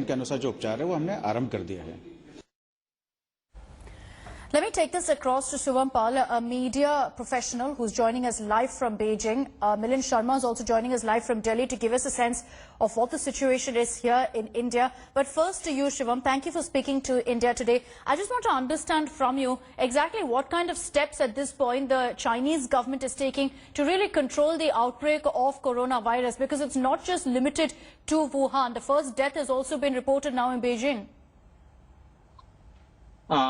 के अनुसार जो उपचार है वो हमने आरंभ कर दिया है। Let me take this across to Shivam Pal, a media professional who's joining us live from Beijing. Milind Sharma is also joining us live from Delhi to give us a sense of what the situation is here in India. But first to you, Shivam, thank you for speaking to India today. I just want to understand from you exactly what kind of steps at this point the Chinese government is taking to really control the outbreak of coronavirus, because it's not just limited to Wuhan. The first death has also been reported now in Beijing.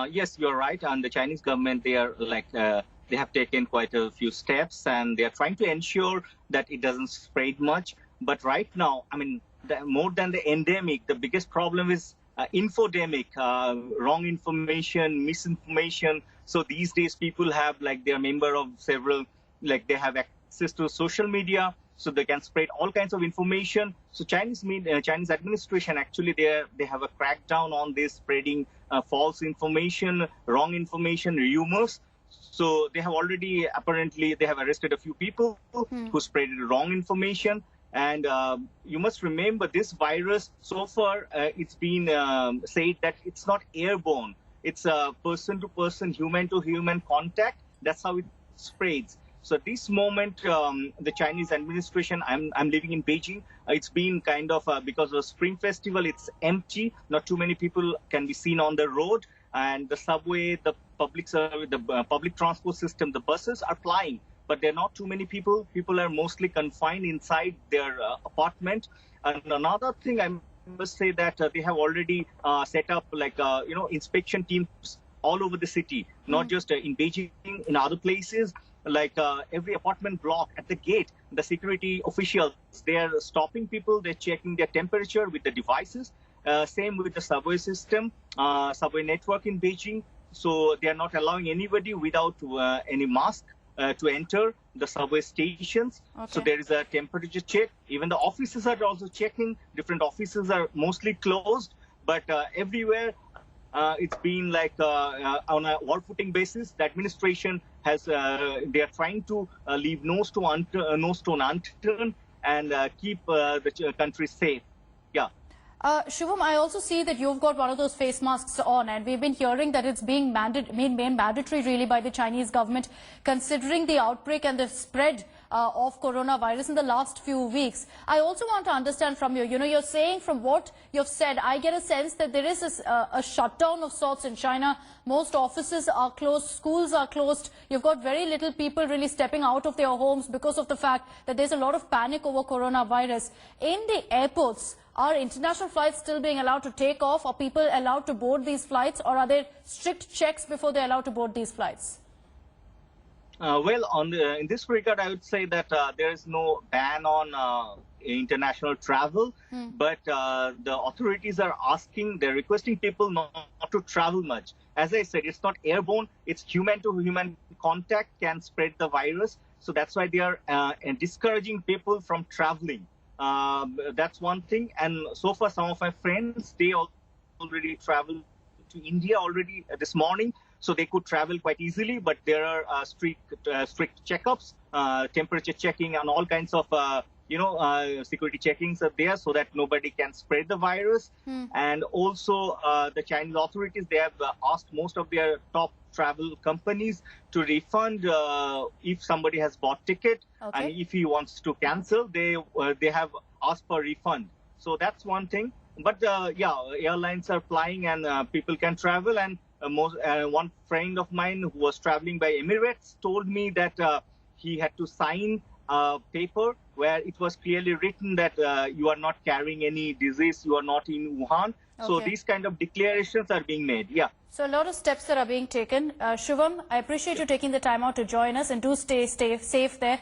Yes, you're right. And the Chinese government, they have taken quite a few steps, and they are trying to ensure that it doesn't spread much. But right now, I mean, more than the endemic, the biggest problem is infodemic, wrong information, misinformation. So these days, people have they're a member of several, they have access to social media, so they can spread all kinds of information. So Chinese administration, actually, they have a crackdown on this spreading false information, wrong information, rumors. So they have already, apparently, they have arrested a few people who spread wrong information. And you must remember, this virus, so far, it's been said that it's not airborne. It's a person-to-person, human-to-human contact. That's how it spreads. So at this moment, the Chinese administration, I'm living in Beijing. It's been kind of, because of the Spring Festival, it's empty. Not too many people can be seen on the road. And the subway, the public transport system, the buses are flying. But there are not too many people. People are mostly confined inside their apartment. And another thing, I must say that they have already set up inspection teams all over the city, not just in Beijing, in other places. Every apartment block, at the gate, the security officials, they are stopping people, they're checking their temperature with the devices. Same with the subway system, subway network in Beijing. So they are not allowing anybody without any mask to enter the subway stations. Okay. So there is a temperature check. Even the offices are also checking. Different offices are mostly closed, but everywhere it's been on a war footing basis. The administration has, they are trying to leave no stone unturned and keep the country safe. Yeah. Shivam, I also see that you've got one of those face masks on, and we've been hearing that it's being made mandatory really by the Chinese government, considering the outbreak and the spread of coronavirus in the last few weeks. I also want to understand from you, you're saying from what you've said, I get a sense that there is a shutdown of sorts in China. Most offices are closed, schools are closed. You've got very little people really stepping out of their homes because of the fact that there's a lot of panic over coronavirus. In the airports, are international flights still being allowed to take off? Are people allowed to board these flights, or are there strict checks before they're allowed to board these flights? In this regard, I would say that there is no ban on international travel, but the authorities are they're requesting people not to travel much. As I said, it's not airborne, it's human-to-human contact can spread the virus. So that's why they are discouraging people from traveling. That's one thing. And so far, some of my friends, they already traveled to India already this morning. So they could travel quite easily, but there are strict checkups, temperature checking, and all kinds of security checkings are there so that nobody can spread the virus. And also the Chinese authorities, they have asked most of their top travel companies to refund if somebody has bought ticket, and if he wants to cancel, they have asked for refund. So that's one thing. But airlines are flying and people can travel. And one friend of mine who was traveling by Emirates told me that he had to sign a paper where it was clearly written that you are not carrying any disease, you are not in Wuhan. So these kind of declarations are being made. Yeah. So a lot of steps that are being taken. Shivam, I appreciate you taking the time out to join us, and do stay safe there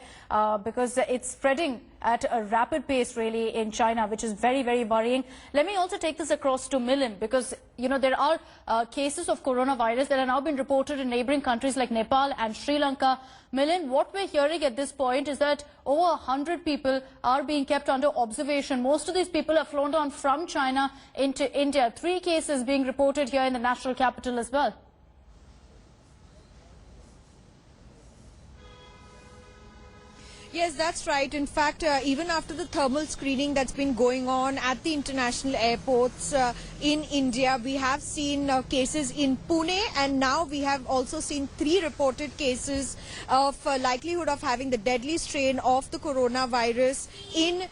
because it's spreading at a rapid pace really in China, which is very, very worrying. Let me also take this across to Milind, because there are cases of coronavirus that have now been reported in neighboring countries like Nepal and Sri Lanka. Milind, what we're hearing at this point is that over 100 people are being kept under observation. Most of these people have flown down from China into India. 3 cases being reported here in the national capital as well. Yes, that's right. In fact, even after the thermal screening that's been going on at the international airports in India, we have seen cases in Pune, and now we have also seen 3 reported cases of likelihood of having the deadly strain of the coronavirus in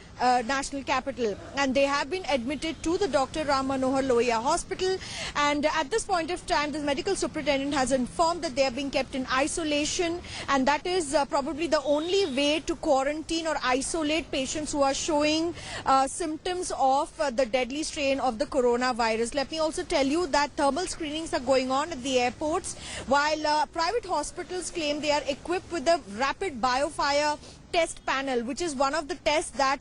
national capital, and they have been admitted to the Dr. Ram Manohar Lohia Hospital, and at this point of time the medical superintendent has informed that they are being kept in isolation, and that is probably the only way to quarantine or isolate patients who are showing symptoms of the deadly strain of the coronavirus. Let me also tell you that thermal screenings are going on at the airports, while private hospitals claim they are equipped with the rapid biofire test panel, which is one of the tests that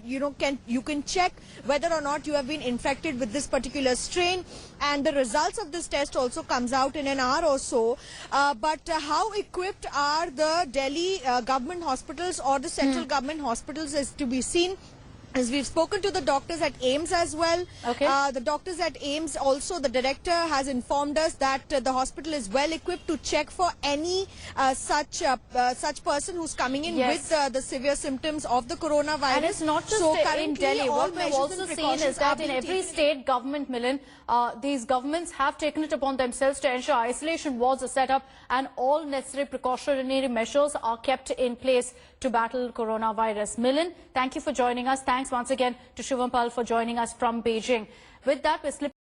you can check whether or not you have been infected with this particular strain, and the results of this test also comes out in an hour or so. But how equipped are the Delhi government hospitals or the central government hospitals is to be seen. As we've spoken to the doctors at AIIMS as well. Okay. The doctors at AIIMS also, the director has informed us that the hospital is well equipped to check for any such person who's coming in Yes. with the severe symptoms of the coronavirus. And it's not just So in currently, Delhi. all What we've measures also and seen precautions is that are in being every taken. state government, Milind, these governments have taken it upon themselves to ensure isolation wards are set up and all necessary precautionary measures are kept in place to battle coronavirus. Milind, thank you for joining us. Thanks once again to Shivam Pal for joining us from Beijing. With that, we're slipping